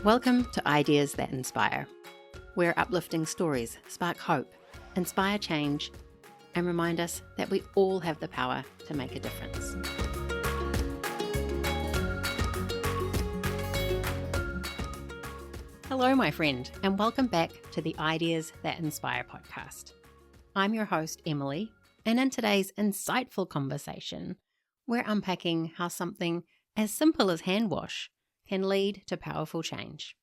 Welcome to Ideas That Inspire, where uplifting stories spark hope, inspire change, and remind us that we all have the power to make a difference. Hello, my friend, and welcome back to the Ideas That Inspire podcast. I'm your host, Emily, and in today's insightful conversation, we're unpacking how something as simple as hand wash can lead to powerful change.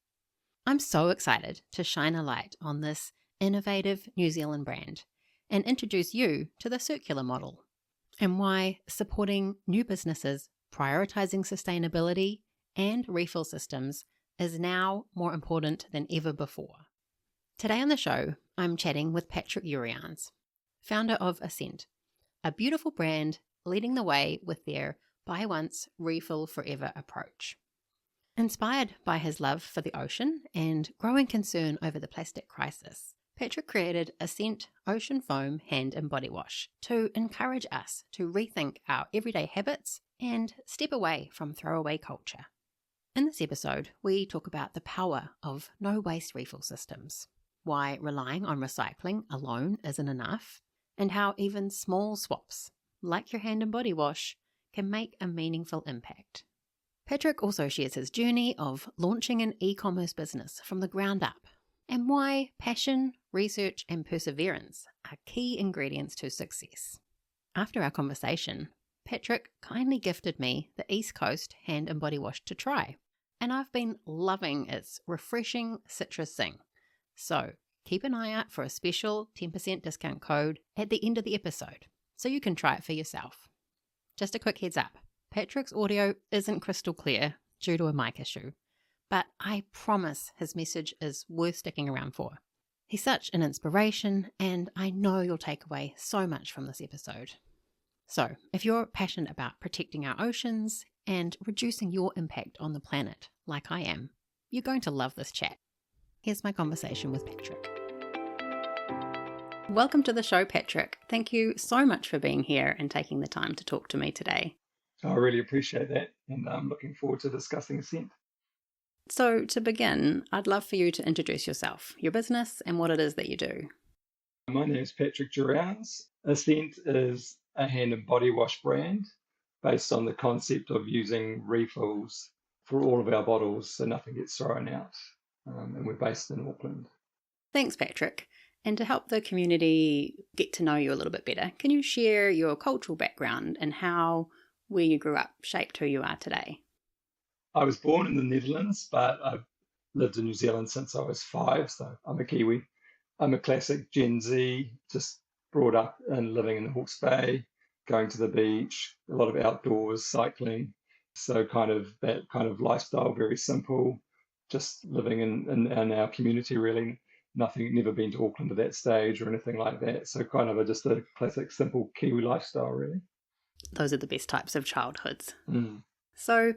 I'm so excited to shine a light on this innovative New Zealand brand and introduce you to the circular model and why supporting new businesses prioritizing sustainability and refill systems is now more important than ever before. Today on the show, I'm chatting with Patrick Jurriaans, founder of Ascent, a beautiful brand leading the way with their buy once, refill forever approach. Inspired by his love for the ocean and growing concern over the plastic crisis, Patrick created Ascent Ocean Foam Hand and Body Wash to encourage us to rethink our everyday habits and step away from throwaway culture. In this episode, we talk about the power of no waste refill systems, why relying on recycling alone isn't enough, and how even small swaps, like your hand and body wash, can make a meaningful impact. Patrick also shares his journey of launching an e-commerce business from the ground up and why passion, research, and perseverance are key ingredients to success. After our conversation, Patrick kindly gifted me the East Coast Hand and Body Wash to try, and I've been loving its refreshing citrus zing. So keep an eye out for a special 10% discount code at the end of the episode so you can try it for yourself. Just a quick heads up. Patrick's audio isn't crystal clear due to a mic issue, but I promise his message is worth sticking around for. He's such an inspiration, and I know you'll take away so much from this episode. So, if you're passionate about protecting our oceans and reducing your impact on the planet, like I am, you're going to love this chat. Here's my conversation with Patrick. Welcome to the show, Patrick. Thank you so much for being here and taking the time to talk to me today. I really appreciate that, and I'm looking forward to discussing Ascent. So to begin, I'd love for you to introduce yourself, your business, and what it is that you do. My name is Patrick Jurriaans. Ascent is a hand and body wash brand based on the concept of using refills for all of our bottles so nothing gets thrown out, and we're based in Auckland. Thanks, Patrick. And to help the community get to know you a little bit better, can you share your cultural background and how where you grew up shaped who you are today? I was born in the Netherlands, but I've lived in New Zealand since I was 5, so I'm a Kiwi. I'm a classic Gen Z, just brought up and living in the Hawke's Bay, going to the beach, a lot of outdoors, cycling. So that kind of lifestyle, very simple, just living in our community really. Never been to Auckland at that stage or anything like that. So just a classic, simple Kiwi lifestyle really. Those are the best types of childhoods. Mm. So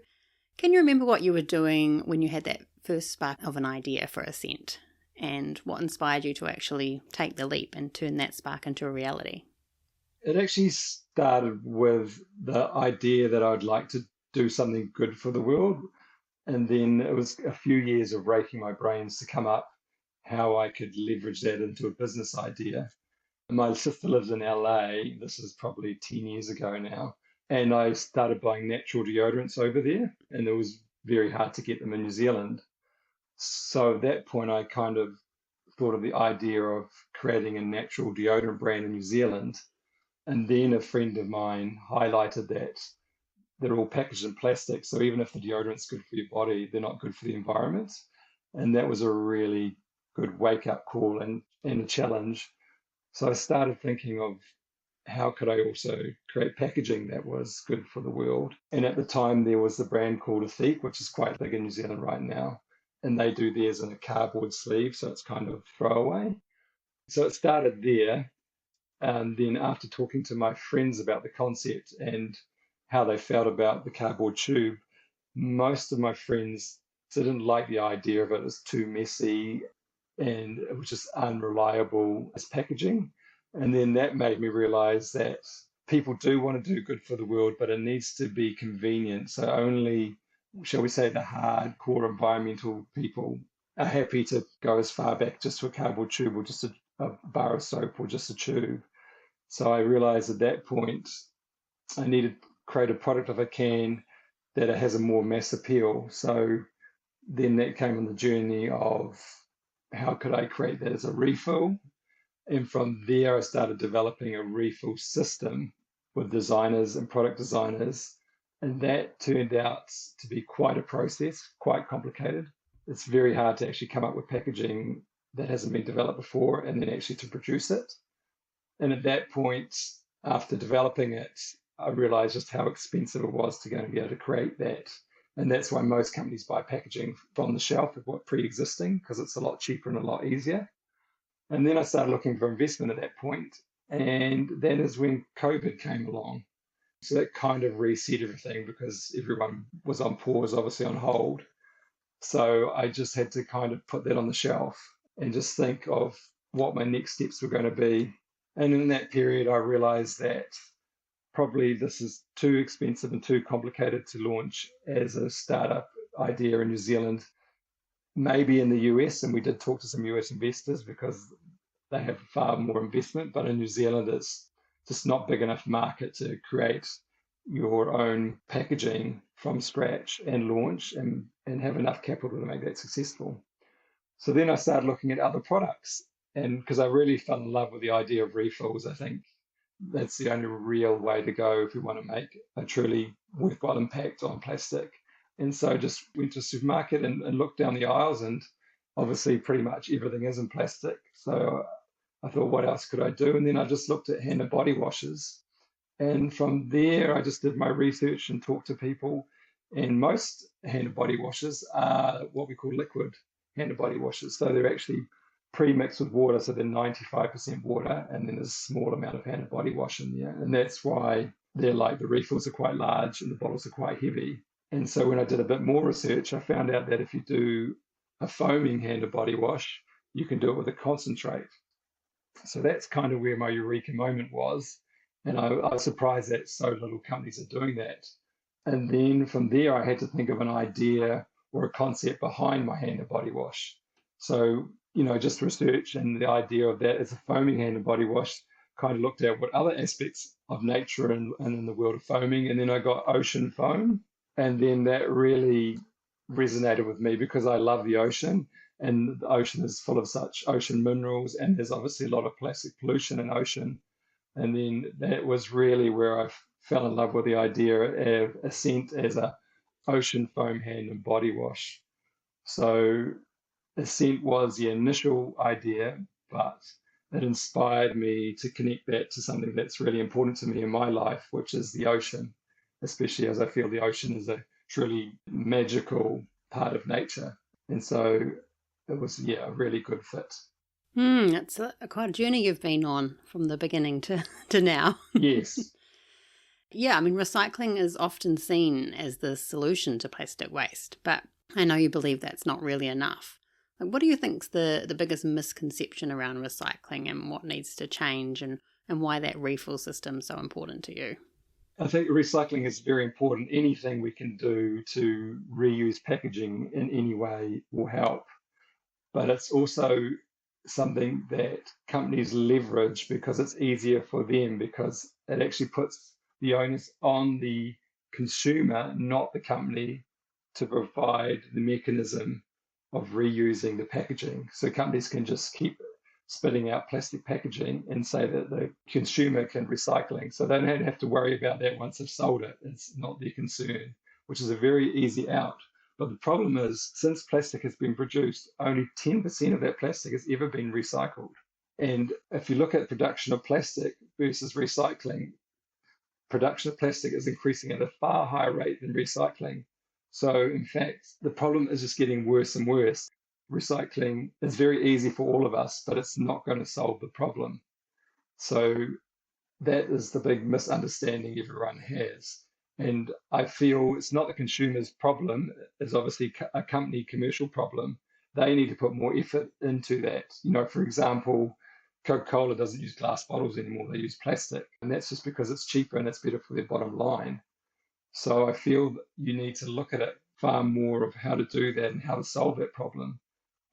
can you remember what you were doing when you had that first spark of an idea for Ascent and what inspired you to actually take the leap and turn that spark into a reality? It actually started with the idea that I'd like to do something good for the world. And then it was a few years of raking my brains to come up how I could leverage that into a business idea. My sister lives in LA. This is probably 10 years ago now. And I started buying natural deodorants over there. And it was very hard to get them in New Zealand. So at that point, I kind of thought of the idea of creating a natural deodorant brand in New Zealand. And then a friend of mine highlighted that they're all packaged in plastic. So even if the deodorant's good for your body, they're not good for the environment. And that was a really good wake-up call and a challenge. So I started thinking of how could I also create packaging that was good for the world. And at the time, there was the brand called Ascent, which is quite big in New Zealand right now. And they do theirs in a cardboard sleeve, so it's kind of throwaway. So it started there. And then after talking to my friends about the concept and how they felt about the cardboard tube, most of my friends didn't like the idea of it. It was too messy and it was just unreliable as packaging. And then that made me realize that people do want to do good for the world, but it needs to be convenient. So only shall we say, the hardcore environmental people are happy to go as far back just to a cardboard tube or just a bar of soap or just a tube. So I realized at that point I needed to create a product if I can that has a more mass appeal. So then that came on the journey of how could I create that as a refill? And from there, I started developing a refill system with designers and product designers. And that turned out to be quite a process, quite complicated. It's very hard to actually come up with packaging that hasn't been developed before and then actually to produce it. And at that point, after developing it, I realized just how expensive it was to go and be able to create that. And that's why most companies buy packaging from the shelf of what pre-existing, because it's a lot cheaper and a lot easier. And then I started looking for investment at that point, and that is when COVID came along. So that kind of reset everything because everyone was on pause, obviously on hold. So I just had to kind of put that on the shelf and just think of what my next steps were going to be. And in that period, I realized that probably this is too expensive and too complicated to launch as a startup idea in New Zealand, maybe in the US. And we did talk to some US investors because they have far more investment, but in New Zealand, it's just not big enough market to create your own packaging from scratch and launch and have enough capital to make that successful. So then I started looking at other products. And because I really fell in love with the idea of refills, I think that's the only real way to go if we want to make a truly worthwhile impact on plastic. And so I just went to a supermarket and looked down the aisles, and obviously pretty much everything is in plastic. So I thought, what else could I do? And then I just looked at hand and body washes. And from there, I just did my research and talked to people. And most hand and body washes are what we call liquid hand and body washes. So they're actually pre-mixed with water. So they're 95% water. And then there's a small amount of hand and body wash in there. And that's why they're like the refills are quite large and the bottles are quite heavy. And so when I did a bit more research, I found out that if you do a foaming hand and body wash, you can do it with a concentrate. So that's kind of where my eureka moment was. And I was surprised that so little companies are doing that. And then from there, I had to think of an idea or a concept behind my hand and body wash. So, just research and the idea of that as a foaming hand and body wash kind of looked at what other aspects of nature and in the world of foaming. And then I got ocean foam. And then that really resonated with me because I love the ocean. And the ocean is full of such ocean minerals, and there's obviously a lot of plastic pollution in ocean. And then that was really where I fell in love with the idea of Ascent as a ocean foam hand and body wash. So Ascent was the initial idea, but it inspired me to connect that to something that's really important to me in my life, which is the ocean, especially as I feel the ocean is a truly magical part of nature. And so it was, a really good fit. It's quite a journey you've been on from the beginning to now. Yes. Yeah, I mean, recycling is often seen as the solution to plastic waste, but I know you believe that's not really enough. Like, what do you think's the biggest misconception around recycling and what needs to change and why that refill system is so important to you? I think recycling is very important. Anything we can do to reuse packaging in any way will help. But it's also something that companies leverage because it's easier for them, because it actually puts the onus on the consumer, not the company, to provide the mechanism of reusing the packaging. So companies can just keep spitting out plastic packaging and say that the consumer can recycling. So they don't have to worry about that once they've sold it. It's not their concern, which is a very easy out. But the problem is, since plastic has been produced, only 10% of that plastic has ever been recycled. And if you look at production of plastic versus recycling, production of plastic is increasing at a far higher rate than recycling. So in fact, the problem is just getting worse and worse. Recycling is very easy for all of us, but it's not going to solve the problem. So that is the big misunderstanding everyone has. And I feel it's not the consumer's problem, it's obviously a company commercial problem. They need to put more effort into that. For example, Coca-Cola doesn't use glass bottles anymore, they use plastic. And that's just because it's cheaper and it's better for their bottom line. So I feel that you need to look at it far more of how to do that and how to solve that problem.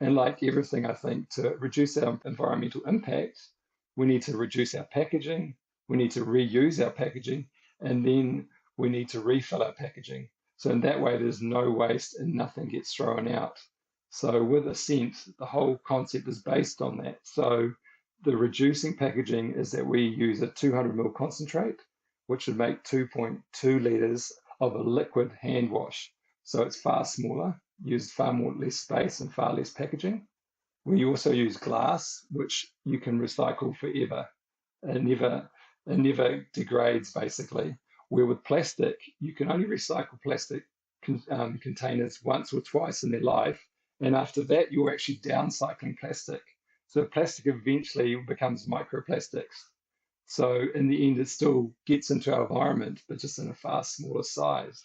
And like everything, I think to reduce our environmental impact, we need to reduce our packaging, we need to reuse our packaging, and then we need to refill our packaging. So in that way, there's no waste and nothing gets thrown out. So with Ascent, the whole concept is based on that. So the reducing packaging is that we use a 200 ml concentrate, which would make 2.2 liters of a liquid hand wash. So it's far smaller, uses far more less space and far less packaging. We also use glass, which you can recycle forever. It never degrades, basically. Where with plastic, you can only recycle plastic containers once or twice in their life, and after that, you're actually downcycling plastic. So plastic eventually becomes microplastics. So in the end, it still gets into our environment, but just in a far smaller size.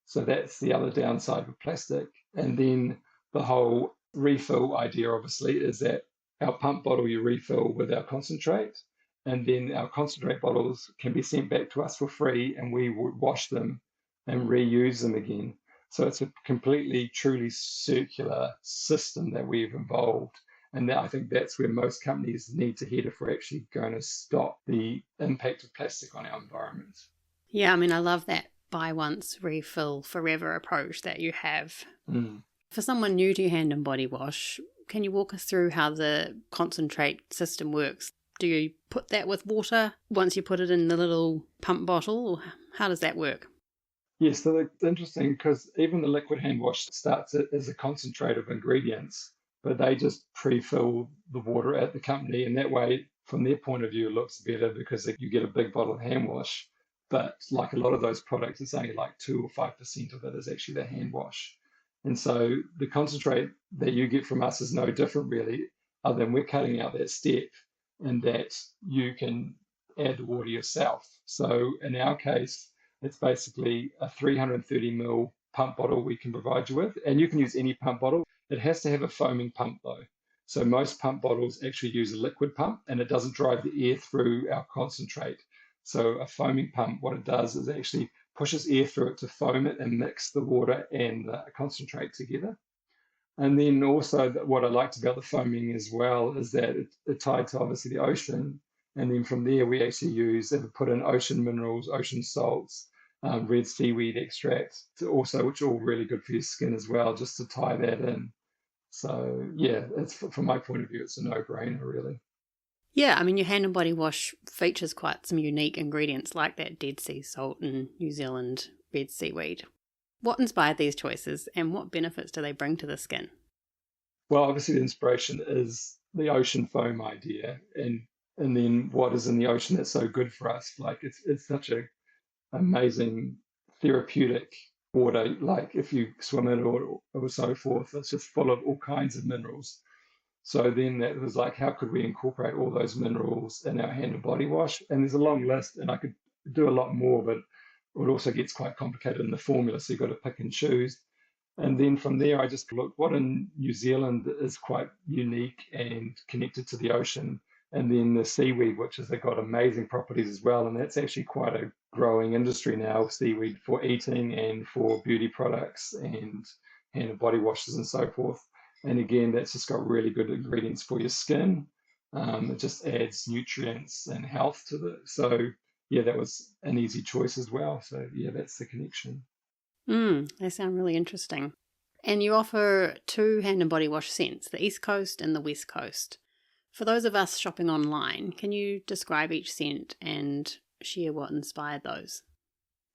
So that's the other downside of plastic. And then the whole refill idea, obviously, is that our pump bottle you refill with our concentrate, and then our concentrate bottles can be sent back to us for free, and we would wash them and reuse them again. So it's a completely, truly circular system that we've evolved. And I think that's where most companies need to head if we're actually going to stop the impact of plastic on our environment. Yeah, I mean, I love that buy once, refill forever approach that you have. Mm. For someone new to hand and body wash, can you walk us through how the concentrate system works? Do you put that with water once you put it in the little pump bottle, or how does that work? Yes, so it's interesting because even the liquid hand wash starts it as a concentrate of ingredients, but they just pre-fill the water at the company, and that way, from their point of view, it looks better because you get a big bottle of hand wash. But like a lot of those products, it's only like 2 or 5% of it is actually the hand wash. And so the concentrate that you get from us is no different really, other than we're cutting out that step and that you can add the water yourself. So in our case, it's basically a 330 ml pump bottle we can provide you with, and you can use any pump bottle. It has to have a foaming pump though. So most pump bottles actually use a liquid pump and it doesn't drive the air through our concentrate. So a foaming pump, what it does is actually pushes air through it to foam it and mix the water and the concentrate together. And then also what I liked about the foaming as well is that it tied to obviously the ocean. And then from there, we actually put in ocean minerals, ocean salts, red seaweed extract, also, which are all really good for your skin as well, just to tie that in. So yeah, from my point of view, it's a no-brainer really. Yeah, I mean, your hand and body wash features quite some unique ingredients like that Dead Sea salt and New Zealand red seaweed. What inspired these choices and what benefits do they bring to the skin? Well, obviously the inspiration is the ocean foam idea, and then what is in the ocean that's so good for us. Like it's such a amazing therapeutic water. Like if you swim in it or so forth, it's just full of all kinds of minerals. So then that was like, how could we incorporate all those minerals in our hand and body wash? And there's a long list, and I could do a lot more, but it also gets quite complicated in the formula. So you've got to pick and choose. And then from there, I just looked what in New Zealand is quite unique and connected to the ocean. And then the seaweed, which has got amazing properties as well. And that's actually quite a growing industry now, seaweed for eating and for beauty products and hand and body washes and so forth. And again, that's just got really good ingredients for your skin. It just adds nutrients and health to it. So yeah, that was an easy choice as well. So yeah, that's the connection. They sound really interesting. And you offer two hand and body wash scents, the East Coast and the West Coast. For those of us shopping online, can you describe each scent and share what inspired those?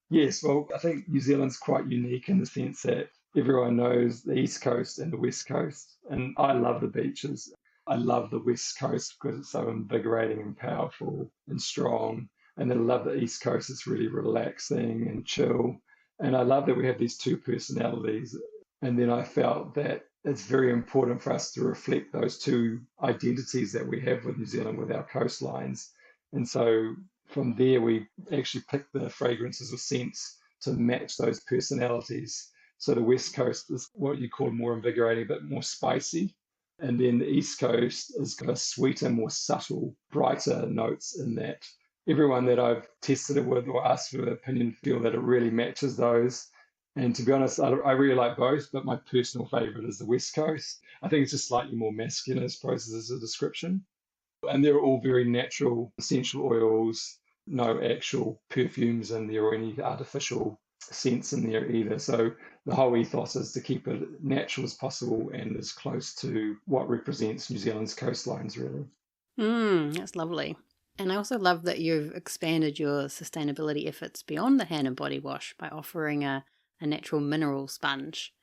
Yes, well, I think New Zealand's quite unique in the sense that everyone knows the East Coast and the West Coast. And I love the beaches. I love the West Coast because it's so invigorating and powerful and strong. And then I love the East Coast. It's really relaxing and chill. And I love that we have these two personalities. And then I felt that it's very important for us to reflect those two identities that we have with New Zealand, with our coastlines. And so from there, we actually picked the fragrances or scents to match those personalities. So the West Coast is what you call more invigorating, but more spicy. And then the East Coast is got a sweeter, more subtle, brighter notes in that. Everyone that I've tested it with or asked for their opinion feel that it really matches those. And to be honest, I really like both, but my personal favorite is the West Coast. I think it's just slightly more masculine, I suppose, as a description. And they're all very natural essential oils, no actual perfumes in there or any artificial scents in there either. So the whole ethos is to keep it natural as possible and as close to what represents New Zealand's coastlines, really. That's lovely. And I also love that you've expanded your sustainability efforts beyond the hand and body wash by offering a natural mineral sponge.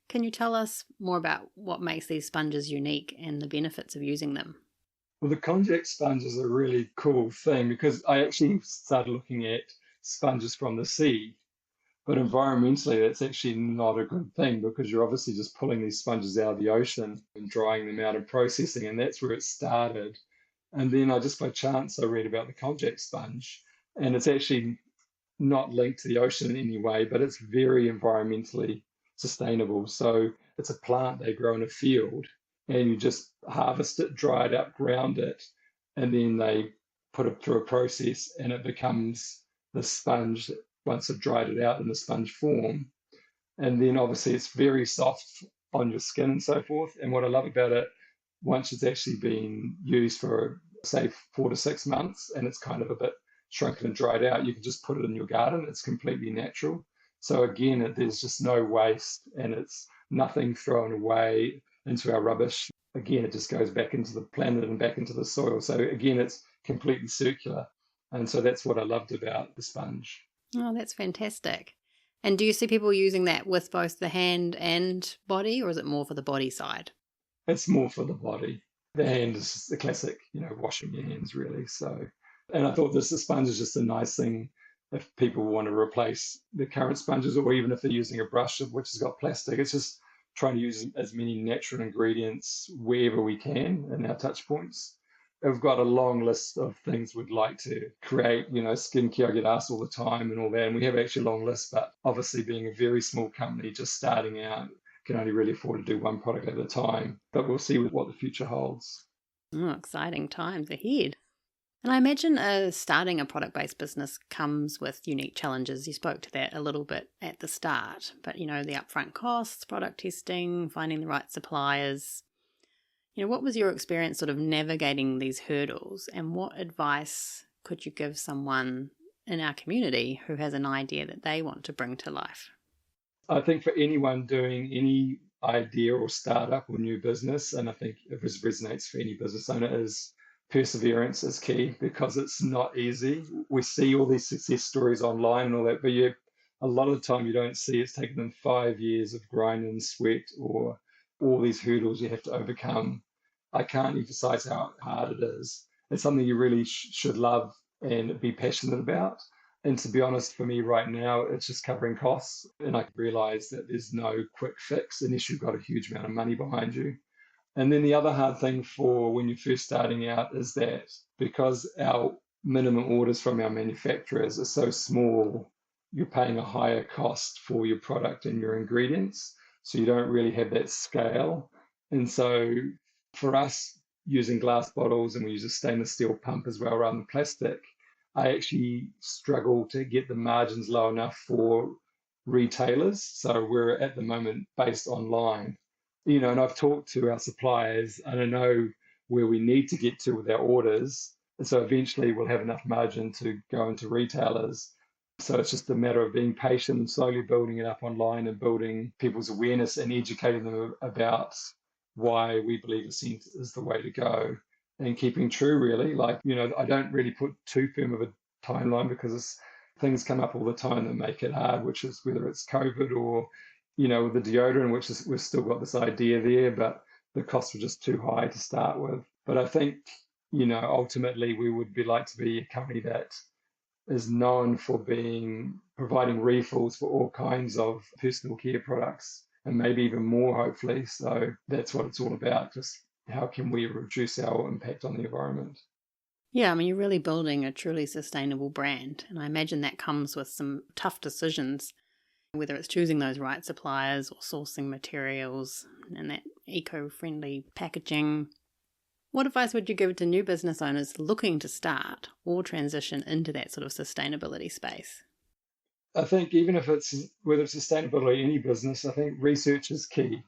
Can you tell us more about what makes these sponges unique and the benefits of using them? Well, the konjac sponge is a really cool thing because I actually started looking at sponges from the sea. But environmentally, that's actually not a good thing because you're obviously just pulling these sponges out of the ocean and drying them out and processing, and that's where it started. And then I just by chance I read about the konjac sponge, and it's actually not linked to the ocean in any way, but it's very environmentally sustainable. So it's a plant they grow in a field, and you just harvest it, dry it up, ground it, and then they put it through a process, and it becomes the sponge once they've dried it out in the sponge form. And then obviously it's very soft on your skin and so forth. And what I love about it, once it's actually been used for, say, 4 to 6 months and it's kind of a bit shrunken and dried out, you can just put it in your garden. It's completely natural. So again, there's just no waste and it's nothing thrown away into our rubbish. Again, it just goes back into the planet and back into the soil. So again, it's completely circular. And so that's what I loved about the sponge. Oh, that's fantastic. And do you see people using that with both the hand and body, or is it more for the body side? It's more for the body. The hand is just the classic, washing your hands really. So, and I thought this the sponge is just a nice thing if people want to replace the current sponges, or even if they're using a brush which has got plastic. It's just trying to use as many natural ingredients wherever we can in our touch points. We've got a long list of things we'd like to create, skincare. I get asked all the time and all that, and we have actually a long list, but obviously being a very small company just starting out, can only really afford to do one product at a time. But we'll see what the future holds. Oh, exciting times ahead. And I imagine starting a product-based business comes with unique challenges. You spoke to that a little bit at the start, but the upfront costs, product testing, finding the right suppliers. What was your experience sort of navigating these hurdles, and what advice could you give someone in our community who has an idea that they want to bring to life? I think for anyone doing any idea or startup or new business, and I think it resonates for any business owner, is perseverance is key because it's not easy. We see all these success stories online and all that, but a lot of the time you don't see it's taken them 5 years of grind and sweat or all these hurdles you have to overcome. I can't emphasize how hard it is. It's something you really should love and be passionate about. And to be honest, for me right now, it's just covering costs. And I realize that there's no quick fix unless you've got a huge amount of money behind you. And then the other hard thing for when you're first starting out is that because our minimum orders from our manufacturers are so small, you're paying a higher cost for your product and your ingredients. So you don't really have that scale. And so for us, using glass bottles, and we use a stainless steel pump as well rather than plastic, I actually struggle to get the margins low enough for retailers. So we're at the moment based online, and I've talked to our suppliers and I know where we need to get to with our orders. And so eventually we'll have enough margin to go into retailers. So it's just a matter of being patient and slowly building it up online and building people's awareness and educating them about why we believe Ascent is the way to go and keeping true, really. Like, I don't really put too firm of a timeline because things come up all the time that make it hard, which is whether it's COVID or, with the deodorant, which is we've still got this idea there, but the costs were just too high to start with. But I think, ultimately we would be like to be a company that is known for providing refills for all kinds of personal care products and maybe even more, hopefully. So that's what it's all about. Just how can we reduce our impact on the environment? Yeah, I mean, you're really building a truly sustainable brand. And I imagine that comes with some tough decisions, whether it's choosing those right suppliers or sourcing materials and that eco-friendly packaging. What advice would you give to new business owners looking to start or transition into that sort of sustainability space? I think even if it's whether it's sustainability, any business, I think research is key.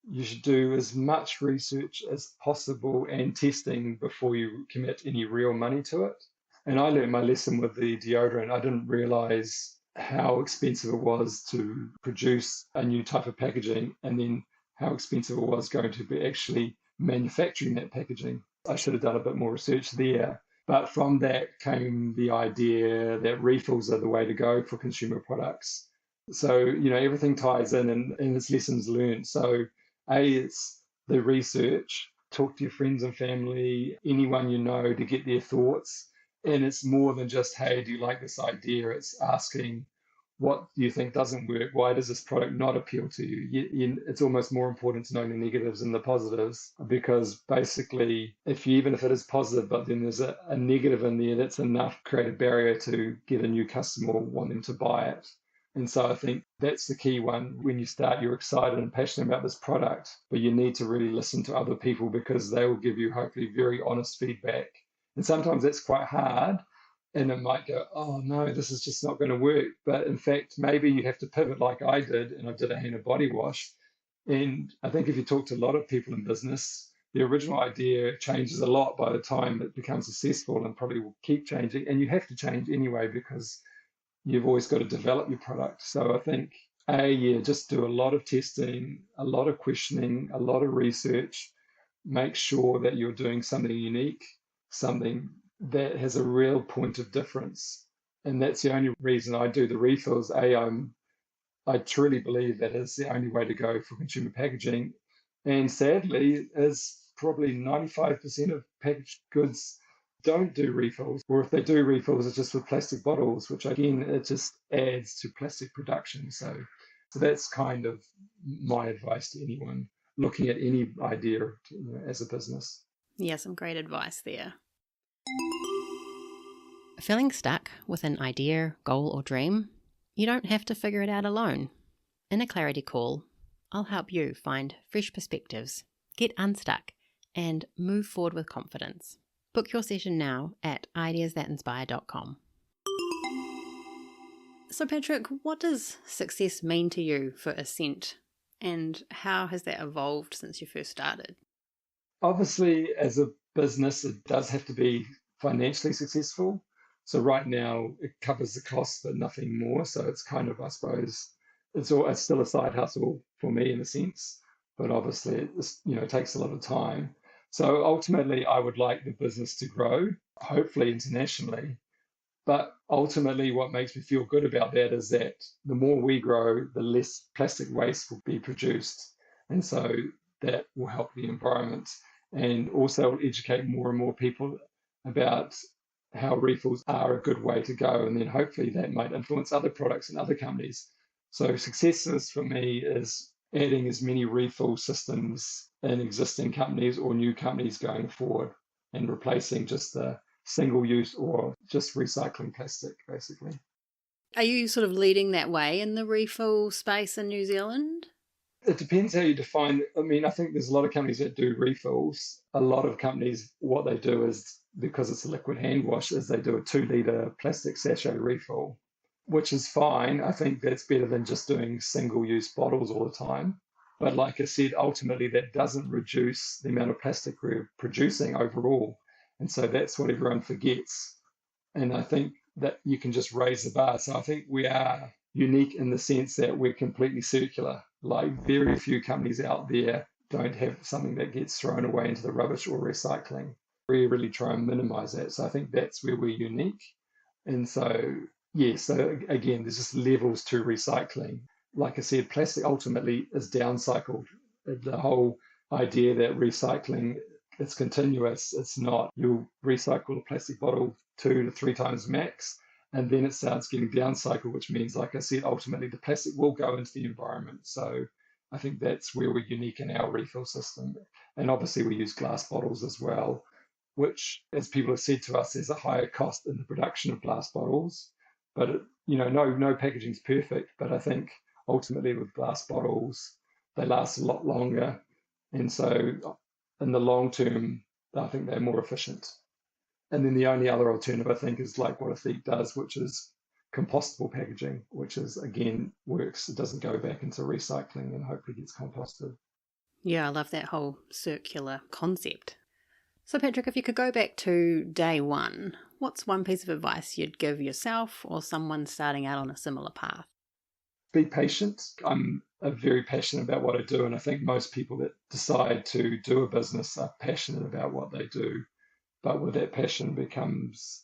You should do as much research as possible and testing before you commit any real money to it. And I learned my lesson with the deodorant. I didn't realize how expensive it was to produce a new type of packaging and then how expensive it was going to be actually manufacturing that packaging. I should have done a bit more research there. But from that came the idea that refills are the way to go for consumer products. So, everything ties in and it's lessons learned. So, it's the research, talk to your friends and family, anyone you know to get their thoughts. And it's more than just, hey, do you like this idea? It's asking, what do you think doesn't work? Why does this product not appeal to you? It's almost more important to know the negatives and the positives because basically, even if it is positive, but then there's a negative in there, that's enough to create a barrier to get a new customer or want them to buy it. And so I think that's the key one. When you start, you're excited and passionate about this product, but you need to really listen to other people because they will give you hopefully very honest feedback. And sometimes that's quite hard and it might go, oh no, this is just not going to work. But in fact, maybe you have to pivot like I did, and I did a hand and body wash. And I think if you talk to a lot of people in business, the original idea changes a lot by the time it becomes successful and probably will keep changing. And you have to change anyway because you've always got to develop your product. So I think, yeah, just do a lot of testing, a lot of questioning, a lot of research. Make sure that you're doing something unique, something that has a real point of difference. And that's the only reason I do the refills. I truly believe that is the only way to go for consumer packaging. And sadly, is probably 95% of packaged goods don't do refills, or if they do refills, it's just with plastic bottles, which again, it just adds to plastic production. So that's kind of my advice to anyone looking at any idea as a business. Yeah, some great advice there. Feeling stuck with an idea, goal, or dream? You don't have to figure it out alone. In a clarity call, I'll help you find fresh perspectives, get unstuck, and move forward with confidence. Book your session now at ideasthatinspire.com. So Patrick, what does success mean to you for Ascent, and how has that evolved since you first started? Obviously, as a business, it does have to be financially successful. So right now, it covers the costs, but nothing more. So it's kind of, I suppose, it's still a side hustle for me in a sense, but obviously, it takes a lot of time. So ultimately, I would like the business to grow, hopefully internationally. But ultimately, what makes me feel good about that is that the more we grow, the less plastic waste will be produced. And so that will help the environment and also educate more and more people about how refills are a good way to go. And then hopefully that might influence other products and other companies. So successes for me is adding as many refill systems in existing companies or new companies going forward and replacing just the single use or just recycling plastic, basically. Are you sort of leading that way in the refill space in New Zealand? It depends how you define. I mean, I think there's a lot of companies that do refills. A lot of companies, what they do is because it's a liquid hand wash, is they do a 2 litre plastic sachet refill, which is fine. I think that's better than just doing single use bottles all the time. But like I said, ultimately that doesn't reduce the amount of plastic we're producing overall. And so that's what everyone forgets. And I think that you can just raise the bar. So I think we are unique in the sense that we're completely circular. Like very few companies out there don't have something that gets thrown away into the rubbish or recycling. We really try and minimize that. So I think that's where we're unique. And so, yeah, so again, there's just levels to recycling. Like I said, plastic ultimately is downcycled. The whole idea that recycling it's continuous. It's not. You'll recycle a plastic bottle 2 to 3 times max, and then it starts getting downcycled, which means, like I said, ultimately the plastic will go into the environment. So I think that's where we're unique in our refill system. And obviously we use glass bottles as well, which, as people have said to us, there's a higher cost in the production of glass bottles. But no packaging is perfect. But I think ultimately with glass bottles, they last a lot longer, and so in the long term, I think they're more efficient. And then the only other alternative, I think, is like what Athletic does, which is compostable packaging, which is, again, works. It doesn't go back into recycling and hopefully gets composted. Yeah, I love that whole circular concept. So, Patrick, if you could go back to day one, what's one piece of advice you'd give yourself or someone starting out on a similar path? Be patient. I'm very passionate about what I do, and I think most people that decide to do a business are passionate about what they do. But with that passion becomes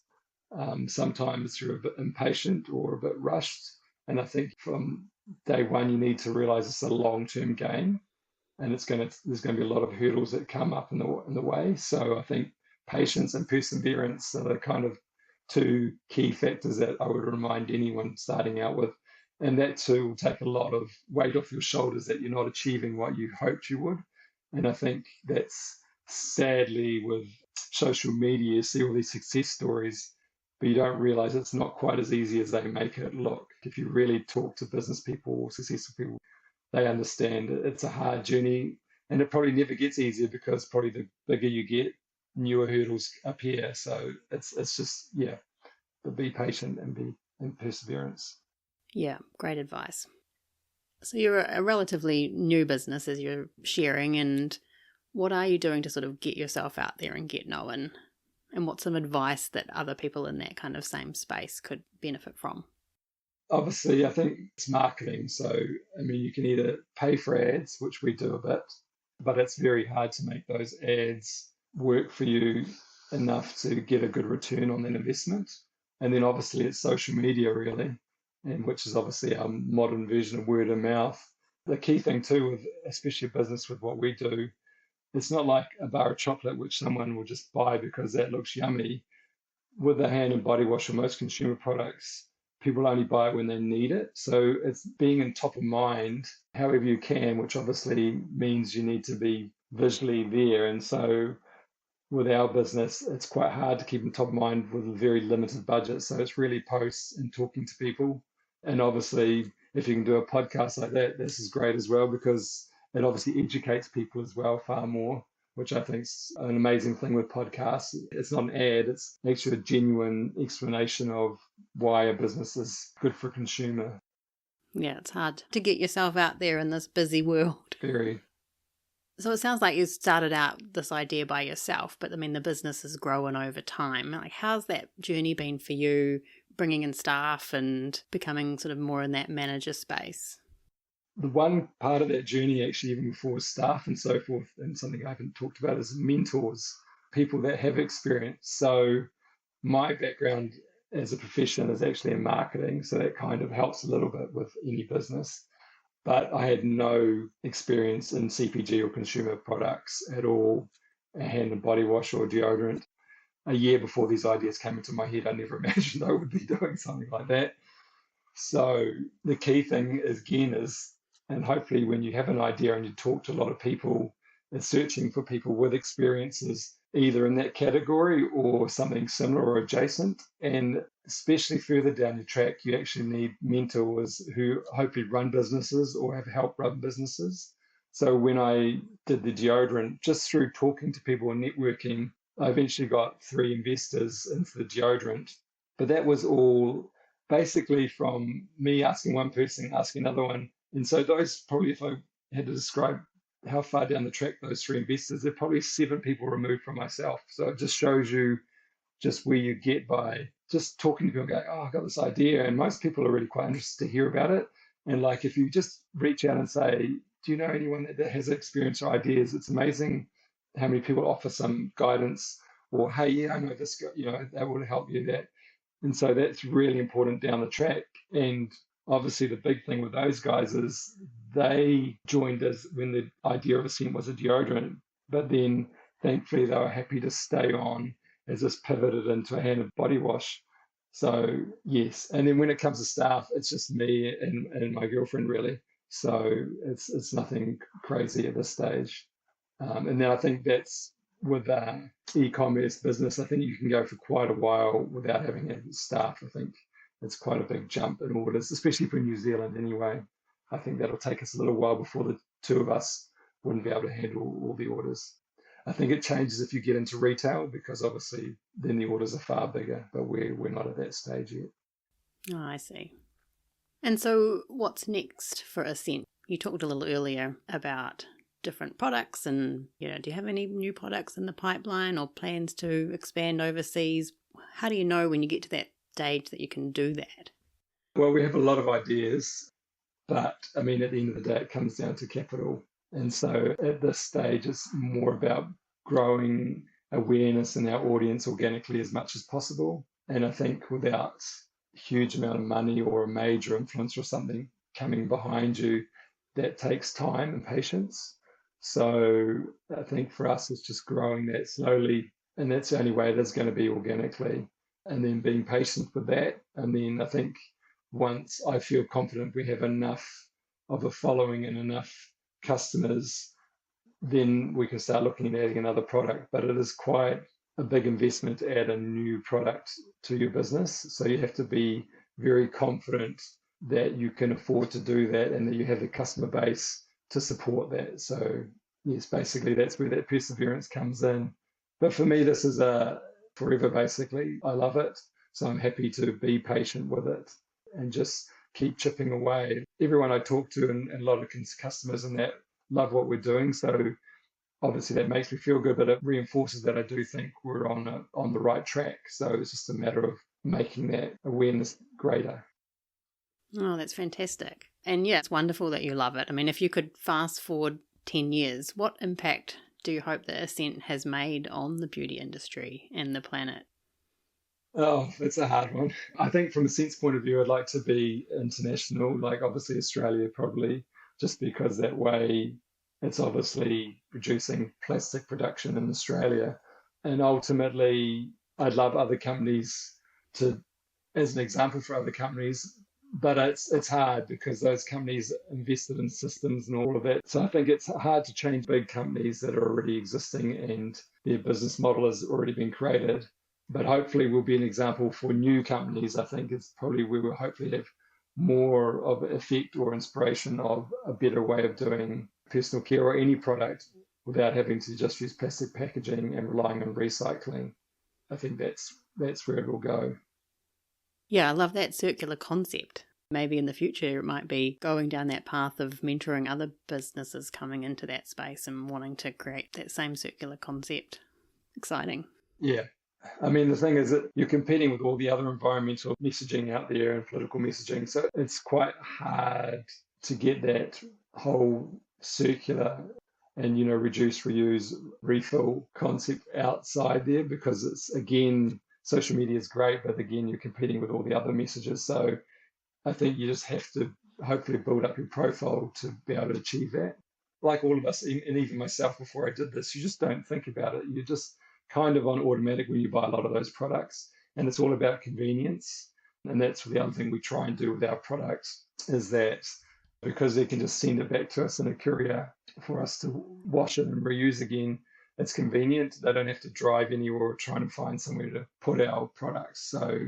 sometimes you're a bit impatient or a bit rushed. And I think from day one, you need to realize it's a long-term game, and there's going to be a lot of hurdles that come up in the way. So I think patience and perseverance are the kind of two key factors that I would remind anyone starting out with. And that too will take a lot of weight off your shoulders that you're not achieving what you hoped you would. And I think that's sadly with social media, you see all these success stories, but you don't realize it's not quite as easy as they make it look. If you really talk to business people or successful people, they understand it's a hard journey, and it probably never gets easier because probably the bigger you get, newer hurdles appear. So it's just, yeah, but be patient and be in perseverance. Yeah, great advice. So you're a relatively new business, as you're sharing, and what are you doing to sort of get yourself out there and get known? And what's some advice that other people in that kind of same space could benefit from? Obviously, I think it's marketing. So, I mean, you can either pay for ads, which we do a bit, but it's very hard to make those ads work for you enough to get a good return on that investment. And then obviously it's social media really, and which is obviously our modern version of word of mouth. The key thing too, with especially a business with what we do, it's not like a bar of chocolate which someone will just buy because that looks yummy. With the hand and body wash or most consumer products, people only buy it when they need it. So it's being in top of mind however you can, which obviously means you need to be visually there. And so with our business, it's quite hard to keep in top of mind with a very limited budget. So it's really posts and talking to people. And obviously, if you can do a podcast like that, this is great as well because it obviously educates people as well far more, which I think is an amazing thing with podcasts. It's not an ad, it's actually a genuine explanation of why a business is good for a consumer. Yeah, it's hard to get yourself out there in this busy world. Very. So it sounds like you started out this idea by yourself, but I mean, the business has grown over time. Like, how's that journey been for you, bringing in staff and becoming sort of more in that manager space? The one part of that journey, actually, even before staff and so forth, and something I haven't talked about, is mentors, people that have experience. So my background as a profession is actually in marketing, so that kind of helps a little bit with any business. But I had no experience in CPG or consumer products at all, a hand and body wash or deodorant. A year before these ideas came into my head, I never imagined I would be doing something like that. So the key thing is, again, is, and hopefully when you have an idea and you talk to a lot of people, is searching for people with experiences either in that category or something similar or adjacent. And especially further down the track, you actually need mentors who hopefully run businesses or have helped run businesses. So when I did the deodorant, just through talking to people and networking, I eventually got 3 investors into the deodorant. But that was all basically from me asking one person, asking another one. And so those probably, if I had to describe how far down the track those 3 investors, they're probably 7 people removed from myself. So it just shows you just where you get by just talking to people, going, oh, I got this idea. And most people are really quite interested to hear about it. And like, if you just reach out and say, do you know anyone that has experience or ideas? It's amazing how many people offer some guidance or, hey, yeah, I know this guy, that will help you that. And so that's really important down the track. And obviously the big thing with those guys is they joined us when the idea of Ascent was a deodorant, but then thankfully they were happy to stay on as this pivoted into a hand and body wash. So yes, and then when it comes to staff, it's just me and my girlfriend really. So it's nothing crazy at this stage. And then I think that's with e-commerce business, I think you can go for quite a while without having any staff. I think it's quite a big jump in orders, especially for New Zealand anyway. I think that'll take us a little while before the 2 of us wouldn't be able to handle all the orders. I think it changes if you get into retail because obviously then the orders are far bigger, but we're not at that stage yet. Oh, I see. And so what's next for Ascent? You talked a little earlier about different products and, do you have any new products in the pipeline or plans to expand overseas? How do you know when you get to that stage that you can do that? Well, we have a lot of ideas, but I mean, at the end of the day, it comes down to capital. And so at this stage, it's more about growing awareness in our audience organically as much as possible. And I think without a huge amount of money or a major influencer or something coming behind you, that takes time and patience. So I think for us, it's just growing that slowly. And that's the only way it is going to be organically. And then being patient with that. And then I think once I feel confident we have enough of a following and enough customers, then we can start looking at adding another product. But it is quite a big investment to add a new product to your business. So you have to be very confident that you can afford to do that and that you have the customer base to support that. So yes, basically that's where that perseverance comes in. But for me, this is a forever, basically. I love it. So I'm happy to be patient with it and just keep chipping away. Everyone I talk to and a lot of customers and that love what we're doing. So obviously that makes me feel good, but it reinforces that I do think we're on the right track. So it's just a matter of making that awareness greater. Oh, that's fantastic. And yeah, it's wonderful that you love it. I mean, if you could fast forward 10 years, what impact do you hope that Ascent has made on the beauty industry and the planet? Oh, that's a hard one. I think from a sense point of view, I'd like to be international, like obviously Australia probably, just because that way it's obviously reducing plastic production in Australia. And ultimately, I'd love other companies to, as an example for other companies, but it's hard because those companies invested in systems and all of that. So I think it's hard to change big companies that are already existing and their business model has already been created. But hopefully we'll be an example for new companies. I think it's probably where we'll hopefully have more of an effect or inspiration of a better way of doing personal care or any product without having to just use plastic packaging and relying on recycling. I think that's where it will go. Yeah, I love that circular concept. Maybe in the future it might be going down that path of mentoring other businesses coming into that space and wanting to create that same circular concept. Exciting. Yeah. I mean, the thing is that you're competing with all the other environmental messaging out there and political messaging. So it's quite hard to get that whole circular and, reduce, reuse, refill concept outside there because it's, again, social media is great, but again, you're competing with all the other messages. So I think you just have to hopefully build up your profile to be able to achieve that. Like all of us, and even myself before I did this, you just don't think about it. You just kind of on automatic when you buy a lot of those products. And it's all about convenience. And that's the other thing we try and do with our products is that because they can just send it back to us in a courier for us to wash it and reuse again, it's convenient. They don't have to drive anywhere or trying to find somewhere to put our products. So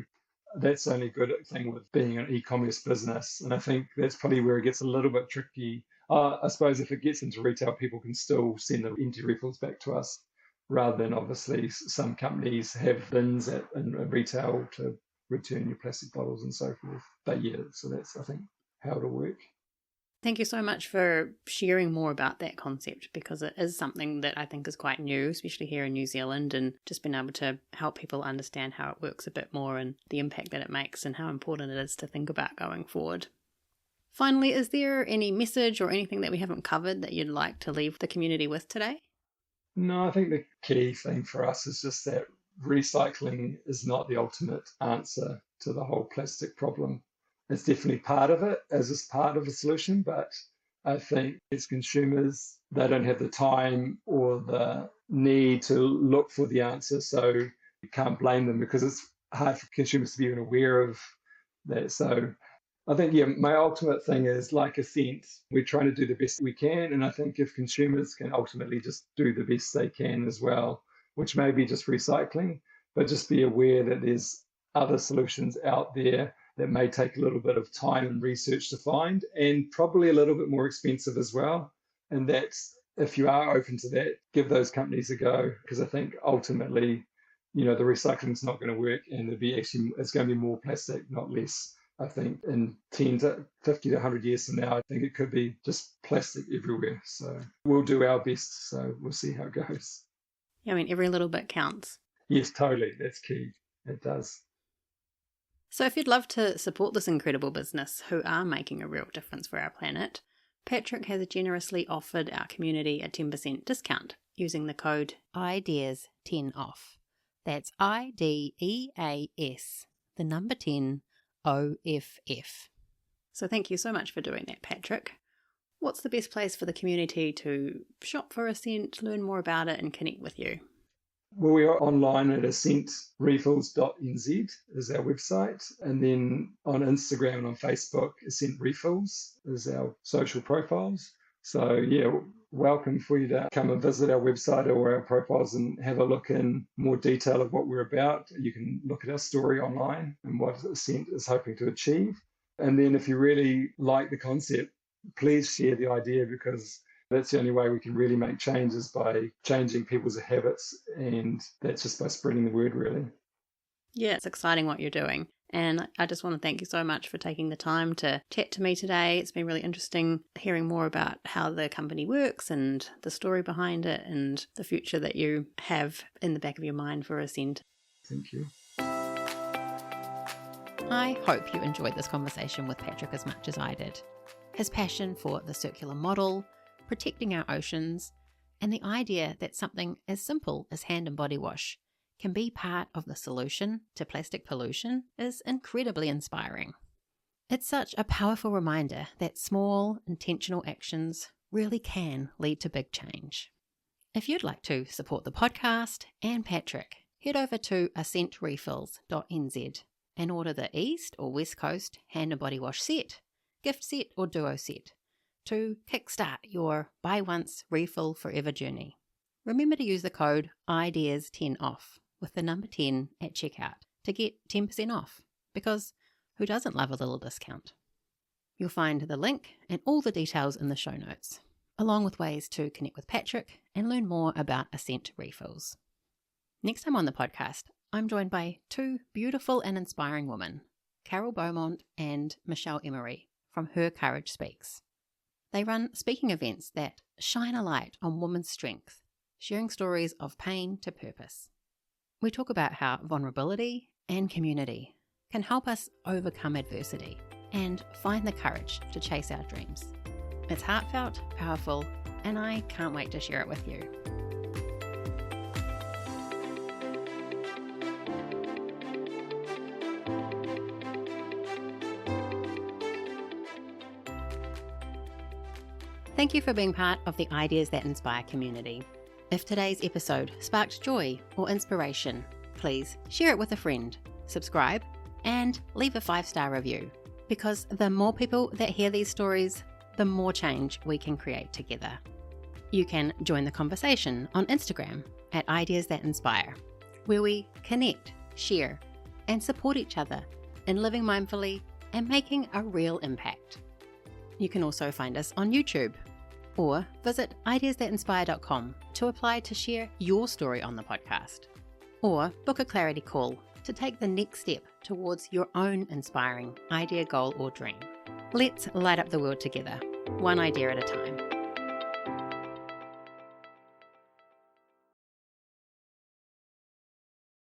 that's the only good thing with being an e-commerce business. And I think that's probably where it gets a little bit tricky. I suppose if it gets into retail, people can still send the empty refills back to us rather than obviously some companies have bins in retail to return your plastic bottles and so forth. But yeah, so that's, I think, how it'll work. Thank you so much for sharing more about that concept because it is something that I think is quite new, especially here in New Zealand, and just being able to help people understand how it works a bit more and the impact that it makes and how important it is to think about going forward. Finally, is there any message or anything that we haven't covered that you'd like to leave the community with today? No, I think the key thing for us is just that recycling is not the ultimate answer to the whole plastic problem. It's definitely part of it as is part of the solution, but I think as consumers, they don't have the time or the need to look for the answer. So you can't blame them because it's hard for consumers to be even aware of that. So I think, yeah, my ultimate thing is like Ascent, we're trying to do the best we can. And I think if consumers can ultimately just do the best they can as well, which may be just recycling, but just be aware that there's other solutions out there that may take a little bit of time and research to find and probably a little bit more expensive as well. And that's, if you are open to that, give those companies a go because I think ultimately, the recycling is not going to work and it's going to be more plastic, not less. I think in 10 to 50 to 100 years from now, I think it could be just plastic everywhere. So we'll do our best. So we'll see how it goes. Yeah, I mean, every little bit counts. Yes, totally. That's key. It does. So if you'd love to support this incredible business who are making a real difference for our planet, Patrick has generously offered our community a 10% discount using the code IDEAS10OFF. That's IDEAS, the number 10, OFF. So thank you so much for doing that, Patrick. What's the best place for the community to shop for Ascent, learn more about it and connect with you? Well, we are online at ascentrefills.nz is our website. And then on Instagram and on Facebook, Ascent Refills is our social profiles. So yeah, welcome for you to come and visit our website or our profiles and have a look in more detail of what we're about. You can look at our story online and what Ascent is hoping to achieve. And then if you really like the concept, please share the idea, because that's the only way we can really make changes, by changing people's habits, and that's just by spreading the word, really. Yeah, it's exciting what you're doing. And I just want to thank you so much for taking the time to chat to me today. It's been really interesting hearing more about how the company works and the story behind it and the future that you have in the back of your mind for Ascent. Thank you. I hope you enjoyed this conversation with Patrick as much as I did. His passion for the circular model, protecting our oceans, and the idea that something as simple as hand and body wash can be part of the solution to plastic pollution is incredibly inspiring. It's such a powerful reminder that small, intentional actions really can lead to big change. If you'd like to support the podcast and Patrick, head over to ascentrefills.nz and order the East or West Coast hand and body wash set, gift set or duo set, to kickstart your buy once, refill forever journey. Remember to use the code IDEAS10OFF with the number 10 at checkout to get 10% off, because who doesn't love a little discount? You'll find the link and all the details in the show notes, along with ways to connect with Patrick and learn more about Ascent Refills. Next time on the podcast, I'm joined by two beautiful and inspiring women, Carol Beaumont and Michelle Emery from Her Courage Speaks. They run speaking events that shine a light on women's strength, sharing stories of pain to purpose. We talk about how vulnerability and community can help us overcome adversity and find the courage to chase our dreams. It's heartfelt, powerful, and I can't wait to share it with you. Thank you for being part of the Ideas That Inspire community. If today's episode sparked joy or inspiration, please share it with a friend, subscribe, and leave a 5-star review, because the more people that hear these stories, the more change we can create together. You can join the conversation on Instagram at Ideas That Inspire, where we connect, share, and support each other in living mindfully and making a real impact. You can also find us on YouTube, or visit ideasthatinspire.com to apply to share your story on the podcast, or book a clarity call to take the next step towards your own inspiring idea, goal, or dream. Let's light up the world together, one idea at a time.